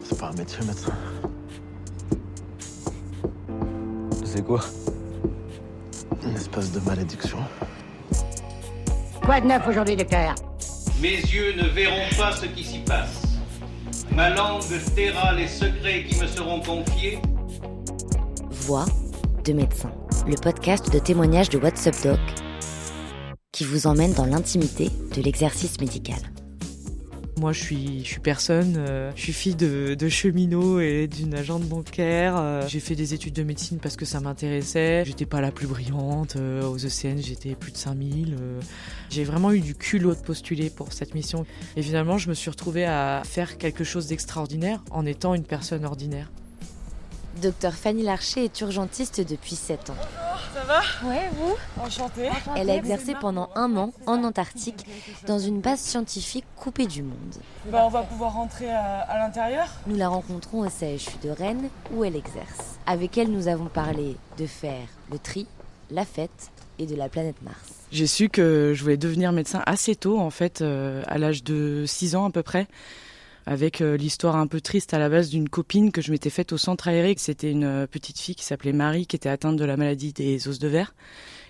C'est pas un métier, médecin. C'est quoi? Une espèce de malédiction. Quoi de neuf aujourd'hui, docteur? Mes yeux ne verront pas ce qui s'y passe. Ma langue taira les secrets qui me seront confiés. Voix de médecin, le podcast de témoignages de What's Up Doc qui vous emmène dans l'intimité de l'exercice médical. Moi, je suis personne. Je suis fille de cheminot et d'une agente bancaire. J'ai fait des études de médecine parce que ça m'intéressait. J'étais pas la plus brillante. Aux ECN, j'étais plus de 5000. J'ai vraiment eu du culot de postuler pour cette mission. Et finalement, je me suis retrouvée à faire quelque chose d'extraordinaire en étant une personne ordinaire. Docteur Fanny Larcher est urgentiste depuis 7 ans. Ça va? Ouais, vous? Enchantée. Elle a exercé pendant 1 an en Antarctique dans une base scientifique coupée du monde. On va pouvoir rentrer à l'intérieur. Nous la rencontrons au CHU de Rennes où elle exerce. Avec elle, nous avons parlé de faire le tri, la fête et de la planète Mars. J'ai su que je voulais devenir médecin assez tôt, en fait, à l'âge de 6 ans à peu près. Avec l'histoire un peu triste à la base d'une copine que je m'étais faite au centre aéré. C'était une petite fille qui s'appelait Marie, qui était atteinte de la maladie des os de verre.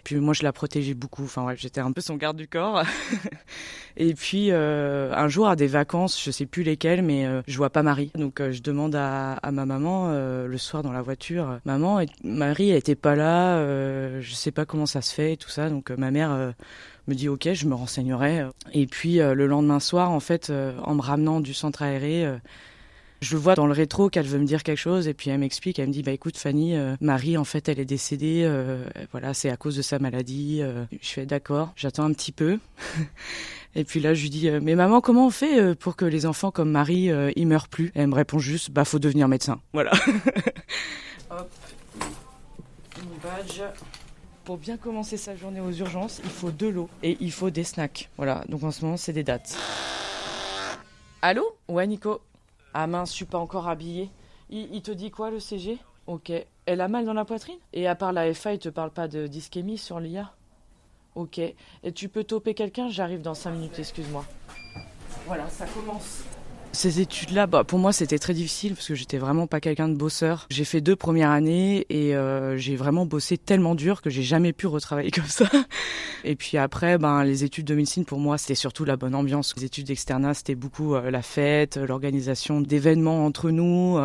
Puis moi, je la protégeais beaucoup. Enfin bref, j'étais un peu son garde du corps. Et puis un jour, à des vacances, je sais plus lesquelles, mais je vois pas Marie. Donc je demande à ma maman le soir dans la voiture, maman, Marie, elle était pas là. Je sais pas comment ça se fait et tout ça. Donc ma mère me dit ok, je me renseignerai. Et puis le lendemain soir, en fait, en me ramenant du centre aéré, je vois dans le rétro qu'elle veut me dire quelque chose et puis elle m'explique, elle me dit bah écoute Fanny, Marie en fait elle est décédée, voilà c'est à cause de sa maladie. Je fais d'accord, j'attends un petit peu. Et puis là je lui dis mais maman comment on fait pour que les enfants comme Marie ils meurent plus? Et elle me répond juste bah faut devenir médecin, voilà. Hop, une badge. Pour bien commencer sa journée aux urgences, il faut de l'eau et il faut des snacks. Voilà, donc en ce moment, c'est des dates. Allô? Ouais, Nico? Ah mince, je suis pas encore habillée. Il te dit quoi, le CG? Ok. Elle a mal dans la poitrine? Et à part la FA, il te parle pas de d'ischémie sur l'IA? Ok. Et tu peux toper quelqu'un? J'arrive dans 5 minutes, excuse-moi. Voilà, ça commence. Ces études-là, pour moi, c'était très difficile parce que j'étais vraiment pas quelqu'un de bosseur. J'ai fait 2 premières années et j'ai vraiment bossé tellement dur que j'ai jamais pu retravailler comme ça. Et puis après, les études de médecine, pour moi, c'était surtout la bonne ambiance. Les études d'externat, c'était beaucoup la fête, l'organisation d'événements entre nous.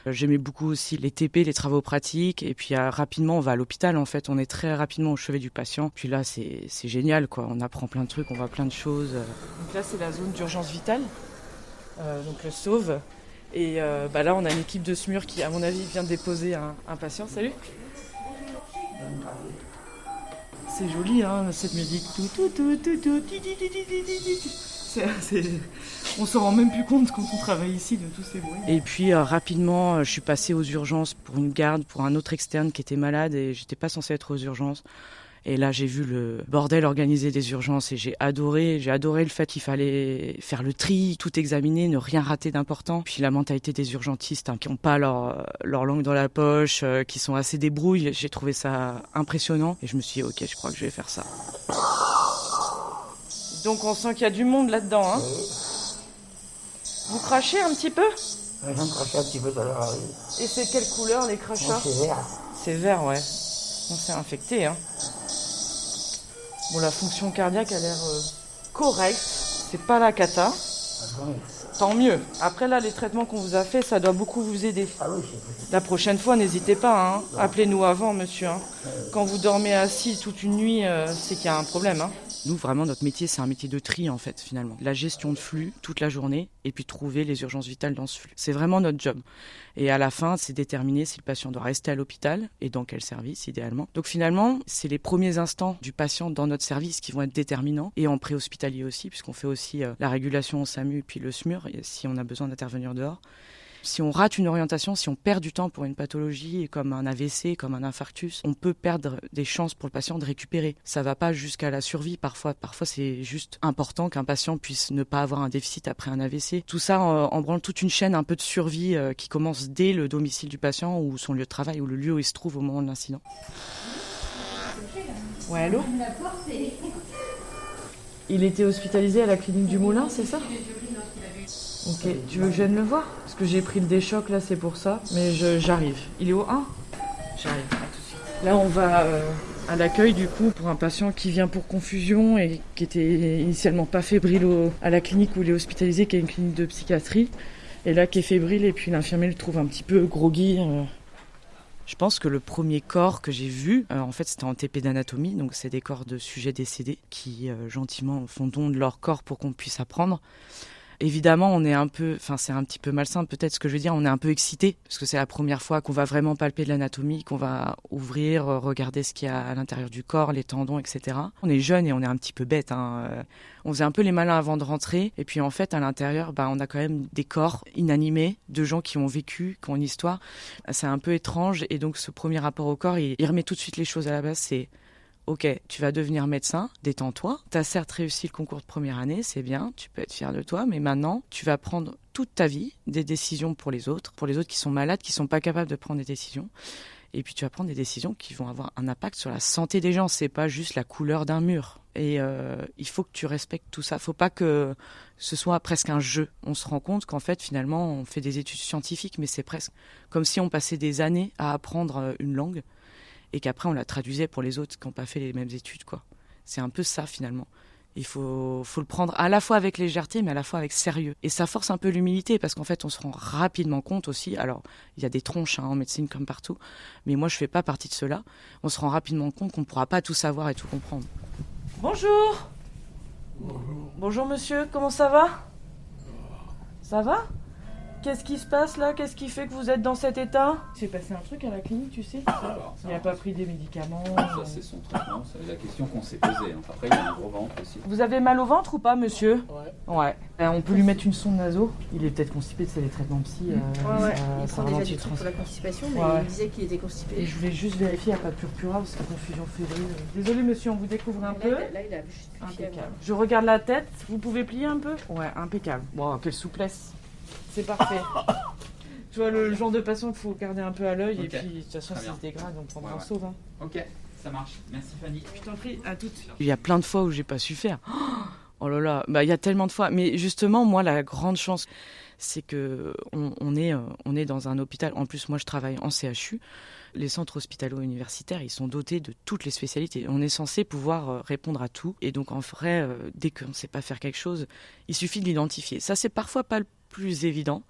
J'aimais beaucoup aussi les TP, les travaux pratiques. Et puis rapidement, on va à l'hôpital, en fait. On est très rapidement au chevet du patient. Puis là, c'est génial, quoi. On apprend plein de trucs, on voit plein de choses. Donc là, c'est la zone d'urgence vitale. Donc le sauve. Et là, on a une équipe de SMUR qui, à mon avis, vient de déposer un patient. Salut. C'est joli, hein, cette musique. On s'en rend même plus compte quand on travaille ici de tous ces bruits. Et puis rapidement, je suis passée aux urgences pour une garde, pour un autre externe qui était malade et j'étais pas censée être aux urgences. Et là, j'ai vu le bordel organisé des urgences et j'ai adoré le fait qu'il fallait faire le tri, tout examiner, ne rien rater d'important. Puis la mentalité des urgentistes qui n'ont pas leur langue dans la poche, qui sont assez débrouilles, j'ai trouvé ça impressionnant. Et je me suis dit, ok, je crois que je vais faire ça. Donc on sent qu'il y a du monde là-dedans, hein. Vous crachez un petit peu? Je viens de cracher un petit peu tout à l'heure. Et c'est quelle couleur les crachats? C'est vert. C'est vert, ouais. On s'est infecté, hein. Bon, la fonction cardiaque a l'air correcte. C'est pas la cata. Tant mieux. Après, là, les traitements qu'on vous a fait, ça doit beaucoup vous aider. Ah oui, La prochaine fois, n'hésitez pas, hein. Appelez-nous avant, monsieur, hein. Quand vous dormez assis toute une nuit, c'est qu'il y a un problème, hein. Nous, vraiment, notre métier, c'est un métier de tri, en fait, finalement. La gestion de flux toute la journée et puis trouver les urgences vitales dans ce flux. C'est vraiment notre job. Et à la fin, c'est déterminer si le patient doit rester à l'hôpital et dans quel service, idéalement. Donc finalement, c'est les premiers instants du patient dans notre service qui vont être déterminants et en pré-hospitalier aussi, puisqu'on fait aussi la régulation au SAMU puis le SMUR, si on a besoin d'intervenir dehors. Si on rate une orientation, si on perd du temps pour une pathologie comme un AVC, comme un infarctus, on peut perdre des chances pour le patient de récupérer. Ça va pas jusqu'à la survie parfois. Parfois, c'est juste important qu'un patient puisse ne pas avoir un déficit après un AVC. Tout ça embranle toute une chaîne un peu de survie qui commence dès le domicile du patient ou son lieu de travail ou le lieu où il se trouve au moment de l'incident. Ouais, allô ? Il était hospitalisé à la clinique du Moulin, c'est ça ? Ok, tu veux que je vienne le voir? Parce que j'ai pris le déchoc là, c'est pour ça. Mais j'arrive. Il est au 1? J'arrive, à tout de suite. Là, on va à l'accueil du coup pour un patient qui vient pour confusion et qui était initialement pas fébrile à la clinique où il est hospitalisé, qui est une clinique de psychiatrie. Et là, qui est fébrile et puis l'infirmier le trouve un petit peu groggy. Je pense que le premier corps que j'ai vu, en fait, c'était en TP d'anatomie. Donc, c'est des corps de sujets décédés qui, gentiment, font don de leur corps pour qu'on puisse apprendre. Évidemment, on est c'est un petit peu malsain peut-être ce que je veux dire, on est un peu excité parce que c'est la première fois qu'on va vraiment palper de l'anatomie, qu'on va ouvrir, regarder ce qu'il y a à l'intérieur du corps, les tendons, etc. On est jeune et on est un petit peu bête. On faisait un peu les malins avant de rentrer et puis en fait à l'intérieur, on a quand même des corps inanimés de gens qui ont vécu, qui ont une histoire. C'est un peu étrange et donc ce premier rapport au corps, il remet tout de suite les choses à la base, c'est ok, tu vas devenir médecin, détends-toi. Tu as certes réussi le concours de première année, c'est bien, tu peux être fier de toi, mais maintenant, tu vas prendre toute ta vie des décisions pour les autres qui sont malades, qui ne sont pas capables de prendre des décisions. Et puis tu vas prendre des décisions qui vont avoir un impact sur la santé des gens. C'est pas juste la couleur d'un mur. Et il faut que tu respectes tout ça. Il ne faut pas que ce soit presque un jeu. On se rend compte qu'en fait, finalement, on fait des études scientifiques, mais c'est presque comme si on passait des années à apprendre une langue. Et qu'après on la traduisait pour les autres qui n'ont pas fait les mêmes études, quoi. C'est un peu ça finalement. Il faut le prendre à la fois avec légèreté, mais à la fois avec sérieux. Et ça force un peu l'humilité, parce qu'en fait on se rend rapidement compte aussi, alors il y a des tronches en médecine comme partout, mais moi je fais pas partie de ceux-là, on se rend rapidement compte qu'on ne pourra pas tout savoir et tout comprendre. Bonjour. Bonjour monsieur, comment ça va? Ça va? Qu'est-ce qui se passe là? Qu'est-ce qui fait que vous êtes dans cet état? Il s'est passé un truc à la clinique, tu sais? Il n'a pas pris des médicaments. Ça, c'est son traitement, c'est la question qu'on s'est posée. Après, il a un gros ventre aussi. Vous avez mal au ventre ou pas, monsieur? Ouais. On peut lui mettre une sonde naso. Il est peut-être constipé, c'est les traitements psy. Il prend déjà du truc pour la constipation, mais il disait qu'il était constipé. Et je voulais juste vérifier, il n'y a pas de purpura, parce que confusion fébrile. Désolé monsieur, on vous découvre un peu. Là, il a juste impeccable. Je regarde la tête, vous pouvez plier un peu? Ouais, impeccable. Wow, quelle souplesse. C'est parfait. Tu vois, le genre de patient qu'il faut garder un peu à l'œil, et puis de toute façon, s'il se dégrade, on prendra un sauve. Ok, ça marche. Merci Fanny. Je t'en prie, à toutes. Il y a plein de fois où j'ai pas su faire. Oh là là, il y a tellement de fois. Mais justement, moi, la grande chance, c'est que on est dans un hôpital. En plus, moi, je travaille en CHU. Les centres hospitalo-universitaires, ils sont dotés de toutes les spécialités. On est censé pouvoir répondre à tout. Et donc, en vrai, dès qu'on ne sait pas faire quelque chose, il suffit de l'identifier. Ça, c'est parfois pas le plus évident,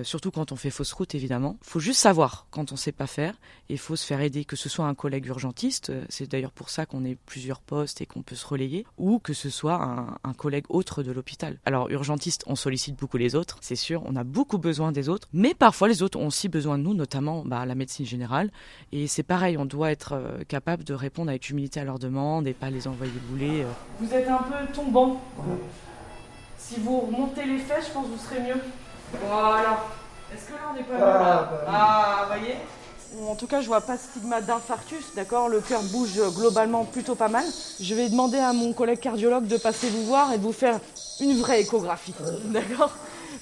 surtout quand on fait fausse route, évidemment. Il faut juste savoir quand on ne sait pas faire et il faut se faire aider, que ce soit un collègue urgentiste, c'est d'ailleurs pour ça qu'on est plusieurs postes et qu'on peut se relayer, ou que ce soit un collègue autre de l'hôpital. Alors, urgentiste, on sollicite beaucoup les autres, c'est sûr, on a beaucoup besoin des autres, mais parfois les autres ont aussi besoin de nous, notamment la médecine générale, et c'est pareil, on doit être capable de répondre avec humilité à leurs demandes et pas les envoyer bouler. Vous êtes un peu tombant. Si vous remontez les fesses, je pense que vous serez mieux. Voilà. Est-ce que là, on n'est pas mieux là? Voyez. En tout cas, je vois pas de stigmate d'infarctus, d'accord? Le cœur bouge globalement plutôt pas mal. Je vais demander à mon collègue cardiologue de passer vous voir et de vous faire une vraie échographie, d'accord?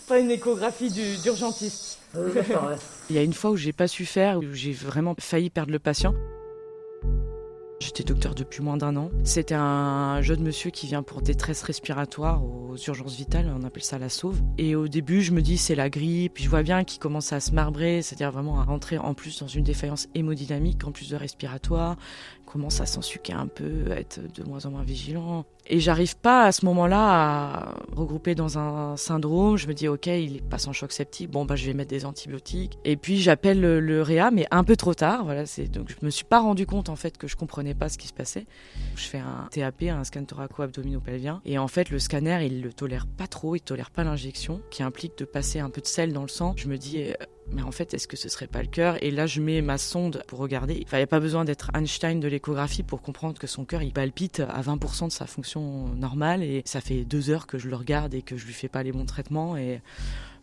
Pas une échographie d'urgentiste. Il y a une fois où j'ai pas su faire, où j'ai vraiment failli perdre le patient. J'étais docteur depuis moins d'1 an. C'était un jeune monsieur qui vient pour détresse respiratoire aux urgences vitales, on appelle ça la sauve. Et au début, je me dis c'est la grippe, puis je vois bien qu'il commence à se marbrer, c'est-à-dire vraiment à rentrer en plus dans une défaillance hémodynamique, en plus de respiratoire, commence à s'ensuquer un peu, à être de moins en moins vigilant. Et j'arrive pas à ce moment-là à regrouper dans un syndrome. Je me dis ok, il passe en choc septique, je vais mettre des antibiotiques. Et puis j'appelle le réa, mais un peu trop tard. Voilà, donc je me suis pas rendu compte en fait que je comprenais pas ce qui se passait. Je fais un TAP, un scan thoraco-abdominopelvien, et en fait le scanner il le tolère pas trop, il tolère pas l'injection, qui implique de passer un peu de sel dans le sang. Je me dis mais en fait, est-ce que ce serait pas le cœur? Et là, je mets ma sonde pour regarder. Il n'y a pas besoin d'être Einstein de l'échographie pour comprendre que son cœur, il palpite à 20% de sa fonction normale. Et ça fait 2 heures que je le regarde et que je lui fais pas les bons traitements. Et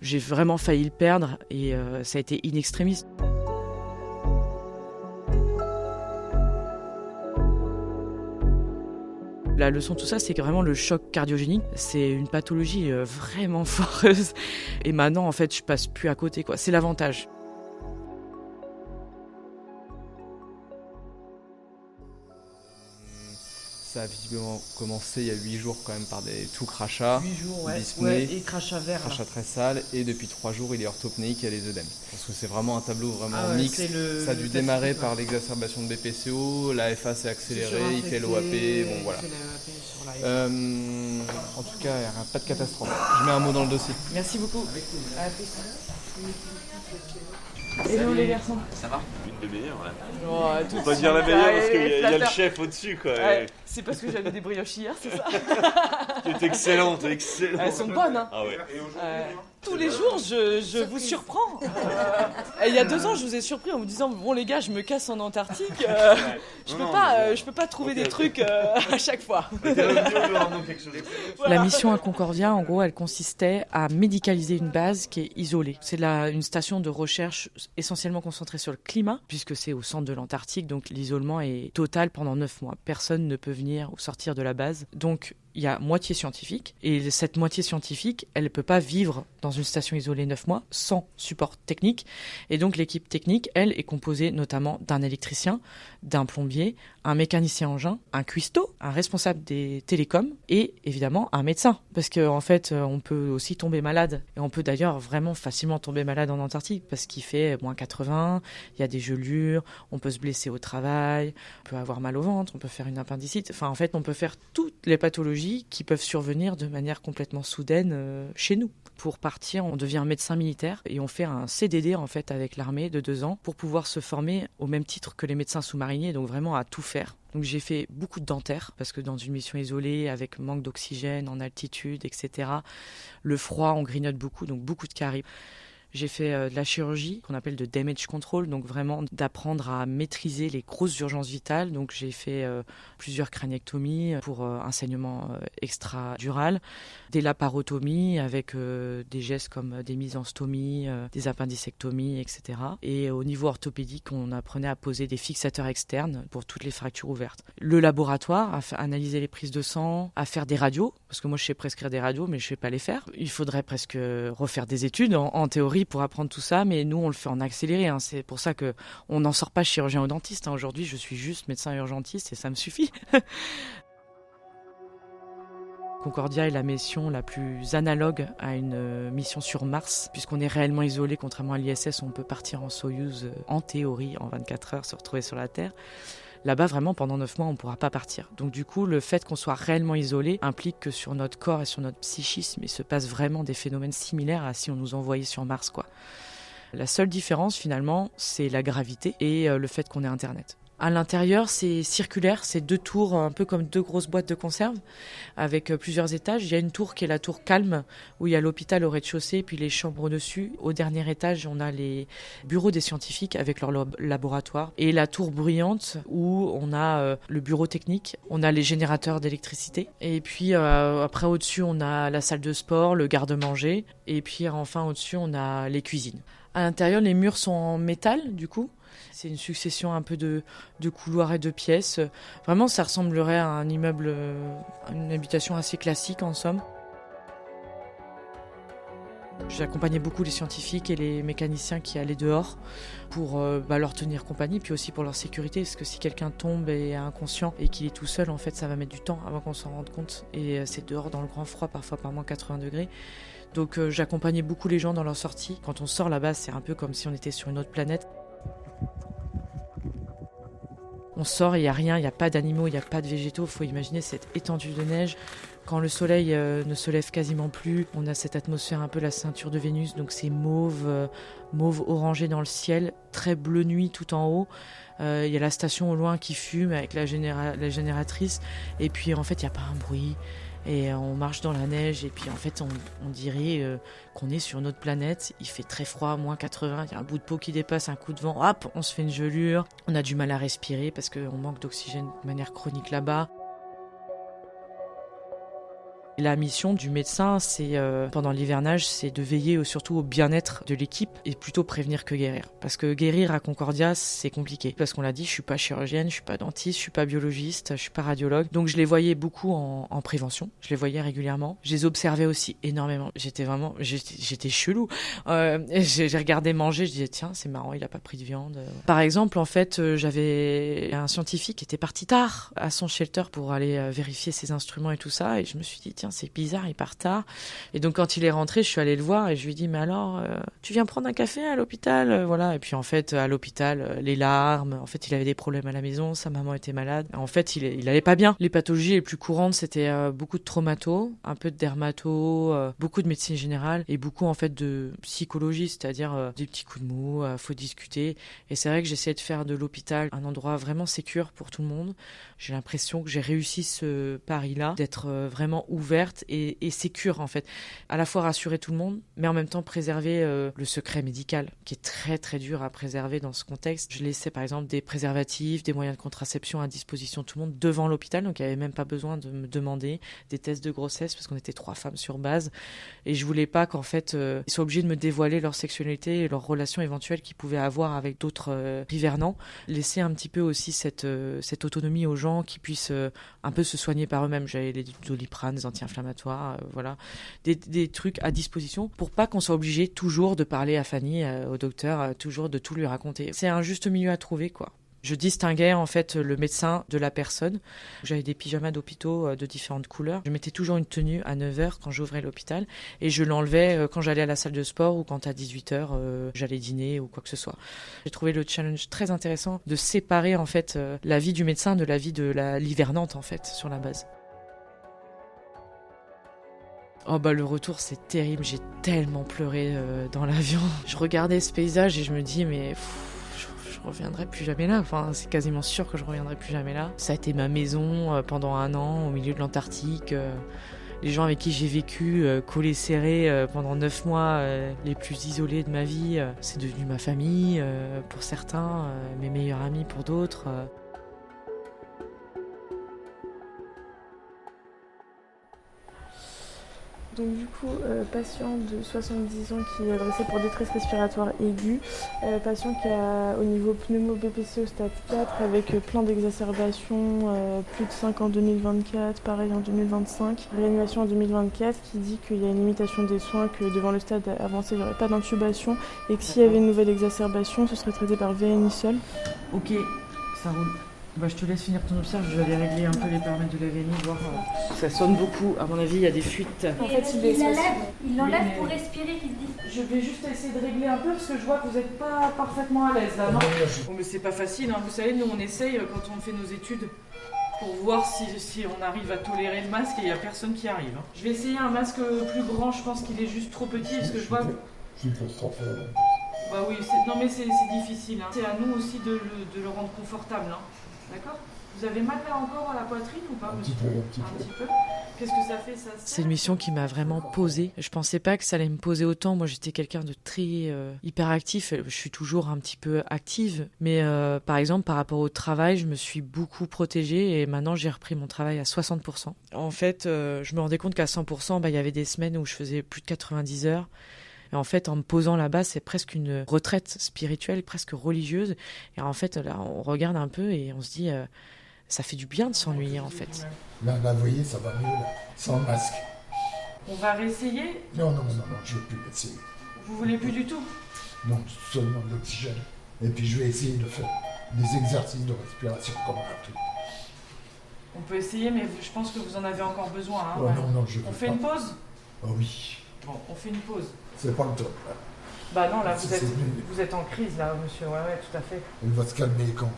j'ai vraiment failli le perdre. Et ça a été in extremis. La leçon de tout ça, c'est que vraiment le choc cardiogénique, c'est une pathologie vraiment foreuse. Et maintenant, en fait, je passe plus à côté, quoi. C'est l'avantage. Ça a visiblement commencé il y a 8 jours quand même par des tout crachats, 8 jours, ouais. dyspnée, Et crachat vert. crachats très sales, et depuis 3 jours il est orthopnéique et il a les œdèmes. Parce que c'est vraiment un tableau vraiment mixte. Ça a dû démarrer par l'exacerbation de BPCO, la FA s'est accélérée, il fait l'OAP, bon voilà. En tout cas, il n'y a pas de catastrophe. Je mets un mot dans le dossier. Merci beaucoup. Hello les garçons. Ça va? Une des meilleures, ouais. Oh, faut pas dire la meilleure parce qu'il y a le chef au-dessus, quoi. Ouais, c'est parce que j'avais des brioches hier, c'est ça? T'es excellente, excellente. Elles sont bonnes, hein. Ah ouais. Tous les jours, je vous surprends. Il y a 2 ans, je vous ai surpris en vous disant bon les gars, je me casse en Antarctique. Je peux pas trouver des trucs à chaque fois. La mission à Concordia, en gros, elle consistait à médicaliser une base qui est isolée. C'est une station de recherche essentiellement concentrée sur le climat, puisque c'est au centre de l'Antarctique, donc l'isolement est total pendant 9 mois. Personne ne peut venir ou sortir de la base. Donc, il y a moitié scientifique, et cette moitié scientifique, elle ne peut pas vivre dans une station isolée 9 mois sans support technique. Et donc l'équipe technique, elle, est composée notamment d'un électricien, d'un plombier, un mécanicien engin, un cuistot, un responsable des télécoms et évidemment un médecin. Parce qu'en fait, on peut aussi tomber malade. Et on peut d'ailleurs vraiment facilement tomber malade en Antarctique parce qu'il fait moins 80, il y a des gelures, on peut se blesser au travail, on peut avoir mal au ventre, on peut faire une appendicite. Enfin, en fait, on peut faire toutes les pathologies qui peuvent survenir de manière complètement soudaine chez nous. Pour partir, on devient médecin militaire et on fait un CDD en fait avec l'armée de 2 ans pour pouvoir se former au même titre que les médecins sous-mariniers, donc vraiment à tout faire. Donc j'ai fait beaucoup de dentaire parce que dans une mission isolée avec manque d'oxygène, en altitude, etc. Le froid, on grignote beaucoup, donc beaucoup de caries. J'ai fait de la chirurgie qu'on appelle de damage control, donc vraiment d'apprendre à maîtriser les grosses urgences vitales. Donc j'ai fait plusieurs craniectomies pour un saignement extradural, des laparotomies avec des gestes comme des mises en stomie, des appendicectomies, etc. Et au niveau orthopédique, on apprenait à poser des fixateurs externes pour toutes les fractures ouvertes. Le laboratoire, à analyser les prises de sang, à faire des radios, parce que moi je sais prescrire des radios, mais je ne sais pas les faire. Il faudrait presque refaire des études en théorie pour apprendre tout ça, mais nous on le fait en accéléré, hein. C'est pour ça qu'on n'en sort pas chirurgien ou dentiste, hein. Aujourd'hui je suis juste médecin urgentiste et ça me suffit. Concordia est la mission la plus analogue à une mission sur Mars, puisqu'on est réellement isolé, contrairement à l'ISS, on peut partir en Soyouz en théorie en 24 heures, se retrouver sur la Terre. Là-bas, vraiment, pendant 9 mois, on ne pourra pas partir. Donc du coup, le fait qu'on soit réellement isolé implique que sur notre corps et sur notre psychisme, il se passe vraiment des phénomènes similaires à si on nous envoyait sur Mars, quoi. La seule différence, finalement, c'est la gravité et le fait qu'on ait Internet. À l'intérieur, c'est circulaire, c'est 2 tours, un peu comme 2 grosses boîtes de conserve, avec plusieurs étages. Il y a une tour qui est la tour calme, où il y a l'hôpital au rez-de-chaussée, puis les chambres au-dessus. Au dernier étage, on a les bureaux des scientifiques avec leur laboratoire. Et la tour bruyante, où on a le bureau technique, on a les générateurs d'électricité. Et puis après, au-dessus, on a la salle de sport, le garde-manger. Et puis enfin, au-dessus, on a les cuisines. À l'intérieur, les murs sont en métal, du coup. C'est une succession un peu de couloirs et de pièces. Vraiment, ça ressemblerait à un immeuble, à une habitation assez classique en somme. J'accompagnais beaucoup les scientifiques et les mécaniciens qui allaient dehors pour leur tenir compagnie, puis aussi pour leur sécurité, parce que si quelqu'un tombe et est inconscient et qu'il est tout seul, en fait, ça va mettre du temps avant qu'on s'en rende compte. Et c'est dehors dans le grand froid, parfois par moins 80 degrés. Donc j'accompagnais beaucoup les gens dans leur sortie. Quand on sort là-bas, c'est un peu comme si on était sur une autre planète. On sort, il n'y a rien, il n'y a pas d'animaux, il n'y a pas de végétaux. Il faut imaginer cette étendue de neige. Quand le soleil ne se lève quasiment plus, on a cette atmosphère un peu la ceinture de Vénus. Donc c'est mauve orangé dans le ciel, très bleu nuit tout en haut. Il y a la station au loin qui fume avec la génératrice. Et puis en fait, il n'y a pas un bruit. Et on marche dans la neige et puis en fait on dirait qu'on est sur une autre planète. Il fait très froid, moins 80, il y a un bout de peau qui dépasse, un coup de vent, hop, on se fait une gelure. On a du mal à respirer parce qu'on manque d'oxygène de manière chronique là-bas. La mission du médecin, c'est pendant l'hivernage, c'est de veiller surtout au bien-être de l'équipe et plutôt prévenir que guérir. Parce que guérir à Concordia, c'est compliqué. Parce qu'on l'a dit, je suis pas chirurgienne, je suis pas dentiste, je suis pas biologiste, je suis pas radiologue. Donc je les voyais beaucoup en prévention. Je les voyais régulièrement. Je les observais aussi énormément. J'étais chelou. J'ai regardé manger, je disais tiens, c'est marrant, il a pas pris de viande. Par exemple, en fait, j'avais un scientifique qui était parti tard à son shelter pour aller vérifier ses instruments et tout ça. Et je me suis dit tiens, c'est bizarre, il part tard. Et donc quand il est rentré, je suis allée le voir et je lui ai dit mais alors, tu viens prendre un café à l'hôpital, voilà. Et puis en fait, à l'hôpital, les larmes. En fait, il avait des problèmes à la maison, sa maman était malade. En fait, il allait pas bien. Les pathologies les plus courantes, c'était beaucoup de traumato, un peu de dermato, beaucoup de médecine générale et beaucoup en fait de psychologie, c'est-à-dire des petits coups de mou, faut discuter. Et c'est vrai que j'essayais de faire de l'hôpital un endroit vraiment sécure pour tout le monde. J'ai l'impression que j'ai réussi ce pari-là, d'être vraiment ouverte et sécure en fait. À la fois rassurer tout le monde, mais en même temps préserver le secret médical, qui est très très dur à préserver dans ce contexte. Je laissais par exemple des préservatifs, des moyens de contraception à disposition de tout le monde devant l'hôpital, donc il n'y avait même pas besoin de me demander des tests de grossesse parce qu'on était 3 femmes sur base. Et je voulais pas qu'en fait ils soient obligés de me dévoiler leur sexualité et leurs relations éventuelles qu'ils pouvaient avoir avec d'autres hivernants. Laisser un petit peu aussi cette autonomie aux gens qui puissent un peu se soigner par eux-mêmes. J'avais les Doliprane, des anti-inflammatoires, voilà, des trucs à disposition pour pas qu'on soit obligé toujours de parler à Fanny, au docteur, toujours de tout lui raconter. C'est un juste milieu à trouver, quoi. Je distinguais en fait le médecin de la personne. J'avais des pyjamas d'hôpitaux de différentes couleurs. Je mettais toujours une tenue à 9h quand j'ouvrais l'hôpital et je l'enlevais quand j'allais à la salle de sport ou quand à 18h j'allais dîner ou quoi que ce soit. J'ai trouvé le challenge très intéressant de séparer en fait la vie du médecin de la vie de l'hivernante en fait sur la base. Oh bah le retour c'est terrible, j'ai tellement pleuré dans l'avion. Je regardais ce paysage et je me dis mais je reviendrai plus jamais là, enfin c'est quasiment sûr que je reviendrai plus jamais là. Ça a été ma maison pendant 1 an au milieu de l'Antarctique. Les gens avec qui j'ai vécu collés serrés pendant 9 mois, les plus isolés de ma vie, c'est devenu ma famille pour certains, mes meilleurs amis pour d'autres. Donc du coup, patient de 70 ans qui est adressé pour détresse respiratoire aiguë, patient qui a au niveau pneumo-BPCO stade 4 avec plein d'exacerbations, plus de 5 en 2024, pareil en 2025, réanimation en 2024 qui dit qu'il y a une limitation des soins, que devant le stade avancé il n'y aurait pas d'intubation et que s'il y avait une nouvelle exacerbation, ce serait traité par VNI seul. Ok, ça roule. Bah, je te laisse finir ton observe, je vais aller régler un peu les paramètres de la VNI, voir. Ça sonne beaucoup, à mon avis, il y a des fuites. En fait, il l'enlève pour respirer, qu'il dit. Je vais juste essayer de régler un peu parce que je vois que vous n'êtes pas parfaitement à l'aise là, non? Bon, mais c'est pas facile, hein. Vous savez, nous on essaye quand on fait nos études pour voir si on arrive à tolérer le masque et il n'y a personne qui arrive. Hein. Je vais essayer un masque plus grand, je pense qu'il est juste trop petit parce que je vois. Bah oui, non mais c'est difficile, hein. C'est à nous aussi de le rendre confortable, hein. D'accord? Vous avez mal là encore à la poitrine ou pas? Un petit peu. Qu'est-ce que ça fait ça? C'est une mission qui m'a vraiment posée. Je pensais pas que ça allait me poser autant. Moi j'étais quelqu'un de très hyperactif. Je suis toujours un petit peu active. Mais par exemple par rapport au travail, je me suis beaucoup protégée et maintenant j'ai repris mon travail à 60%. En fait, je me rendais compte qu'à 100%, il y avait des semaines où je faisais plus de 90 heures. Et en fait, en me posant là-bas, c'est presque une retraite spirituelle, presque religieuse. Et en fait, là, on regarde un peu et on se dit, ça fait du bien de s'ennuyer, en fait. Là, vous voyez, ça va mieux, là, sans masque. On va réessayer? Non, je ne veux plus essayer. Vous voulez plus du tout? Non, seulement de l'oxygène. Et puis, je vais essayer de faire des exercices de respiration comme un truc. On peut essayer, mais je pense que vous en avez encore besoin. Hein, oh, ouais. Non, je veux pas. On fait une pause? Oh oui. Bon, on fait une pause. C'est pas le top, là. Bah non, là, vous êtes en crise, là, monsieur. Ouais, tout à fait. Elle va se calmer quand?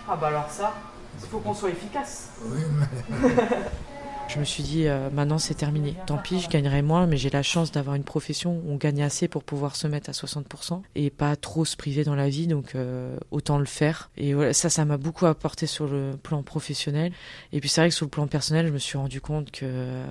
Ah bah alors ça, il faut qu'on soit efficace. Oui, mais... Je me suis dit, maintenant c'est terminé. Tant pis, je gagnerai moins, mais j'ai la chance d'avoir une profession où on gagne assez pour pouvoir se mettre à 60% et pas trop se priver dans la vie, donc autant le faire. Et voilà, ça m'a beaucoup apporté sur le plan professionnel. Et puis c'est vrai que sur le plan personnel, je me suis rendu compte que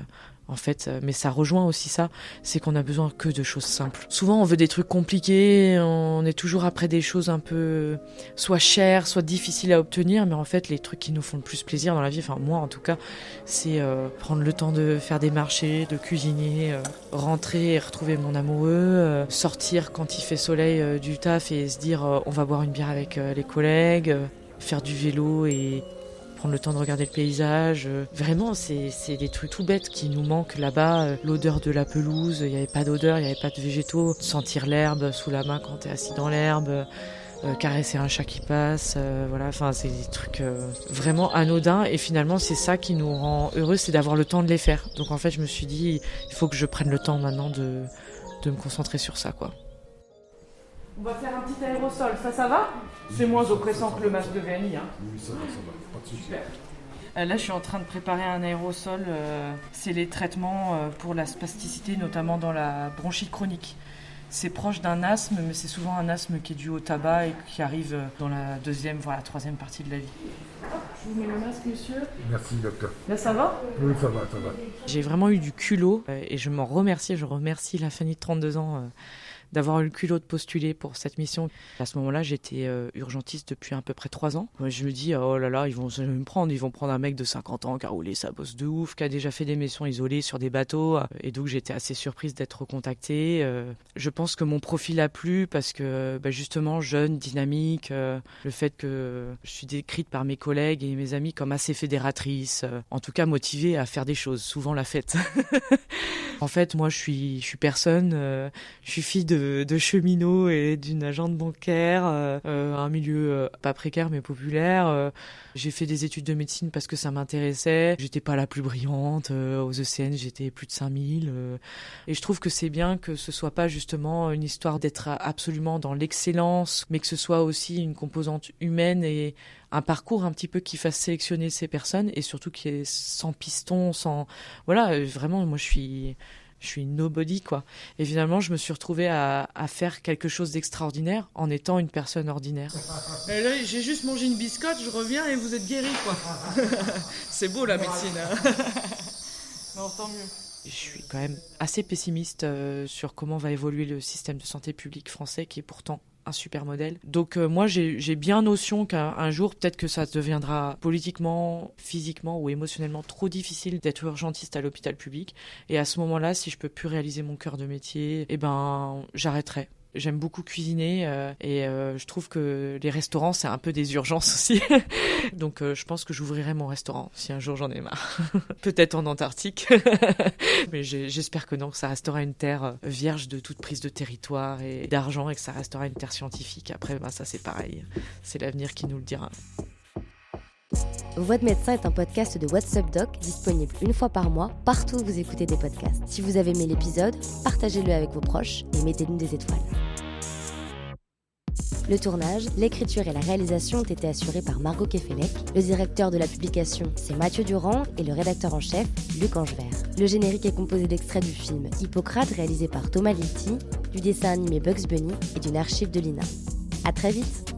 en fait. Mais ça rejoint aussi ça, c'est qu'on a besoin que de choses simples. Souvent, on veut des trucs compliqués, on est toujours après des choses un peu soit chères, soit difficiles à obtenir, mais en fait, les trucs qui nous font le plus plaisir dans la vie, enfin moi en tout cas, c'est prendre le temps de faire des marchés, de cuisiner, rentrer et retrouver mon amoureux, sortir quand il fait soleil du taf et se dire on va boire une bière avec les collègues, faire du vélo et prendre le temps de regarder le paysage. Vraiment, c'est des trucs tout bêtes qui nous manquent là-bas. L'odeur de la pelouse, il n'y avait pas d'odeur, il n'y avait pas de végétaux. Sentir l'herbe sous la main quand t'es assis dans l'herbe, caresser un chat qui passe, voilà. Enfin, c'est des trucs vraiment anodins. Et finalement, c'est ça qui nous rend heureux, c'est d'avoir le temps de les faire. Donc en fait, je me suis dit, il faut que je prenne le temps maintenant de me concentrer sur ça, quoi. On va faire un petit aérosol, ça va ? C'est moins oppressant que le masque de VNI. Hein. Oui, ça va, pas de souci. Super. Là, je suis en train de préparer un aérosol. C'est les traitements pour la spasticité, notamment dans la bronchite chronique. C'est proche d'un asthme, mais c'est souvent un asthme qui est dû au tabac et qui arrive dans la deuxième, voire la troisième partie de la vie. Je vous mets le masque, monsieur. Merci, docteur. Là, ça va ? Oui, ça va. J'ai vraiment eu du culot et je remercie la Fanny de 32 ans d'avoir eu le culot de postuler pour cette mission. À ce moment-là, j'étais urgentiste depuis à peu près 3 ans. Moi, je me dis, oh là là, ils vont prendre un mec de 50 ans qui a roulé sa bosse de ouf, qui a déjà fait des missions isolées sur des bateaux. Et donc, j'étais assez surprise d'être contactée. Je pense que mon profil a plu parce que, justement, jeune, dynamique, le fait que je suis décrite par mes collègues et mes amis comme assez fédératrice, en tout cas motivée à faire des choses, souvent la fête. En fait, moi, je suis personne. Je suis fille de cheminot et d'une agente bancaire, un milieu pas précaire mais populaire. J'ai fait des études de médecine parce que ça m'intéressait. J'étais pas la plus brillante. Aux ECN, j'étais plus de 5000. Et je trouve que c'est bien que ce soit pas justement une histoire d'être absolument dans l'excellence, mais que ce soit aussi une composante humaine et un parcours un petit peu qui fasse sélectionner ces personnes et surtout qui est sans piston, sans... Voilà, vraiment, moi je suis nobody, quoi. Et finalement, je me suis retrouvée à faire quelque chose d'extraordinaire en étant une personne ordinaire. Et là, j'ai juste mangé une biscotte, je reviens et vous êtes guéri, quoi. C'est beau, la médecine. Hein. Non, tant mieux. Je suis quand même assez pessimiste sur comment va évoluer le système de santé publique français, qui est pourtant un super modèle. Donc moi, j'ai bien notion qu'un jour, peut-être que ça deviendra politiquement, physiquement ou émotionnellement trop difficile d'être urgentiste à l'hôpital public. Et à ce moment-là, si je peux plus réaliser mon cœur de métier, j'arrêterai. J'aime beaucoup cuisiner et je trouve que les restaurants, c'est un peu des urgences aussi. Donc je pense que j'ouvrirai mon restaurant si un jour j'en ai marre. Peut-être en Antarctique. Mais j'espère que non, que ça restera une terre vierge de toute prise de territoire et d'argent et que ça restera une terre scientifique. Après, ça c'est pareil. C'est l'avenir qui nous le dira. Voix de médecin est un podcast de What's Up Doc, disponible une fois par mois, partout où vous écoutez des podcasts. Si vous avez aimé l'épisode, partagez-le avec vos proches et mettez-nous des étoiles. Le tournage, l'écriture et la réalisation ont été assurés par Margot Kefelec. Le directeur de la publication, c'est Mathieu Durand et le rédacteur en chef, Luc Angevert. Le générique est composé d'extraits du film Hippocrate réalisé par Thomas Litti, du dessin animé Bugs Bunny et d'une archive de l'INA. À très vite!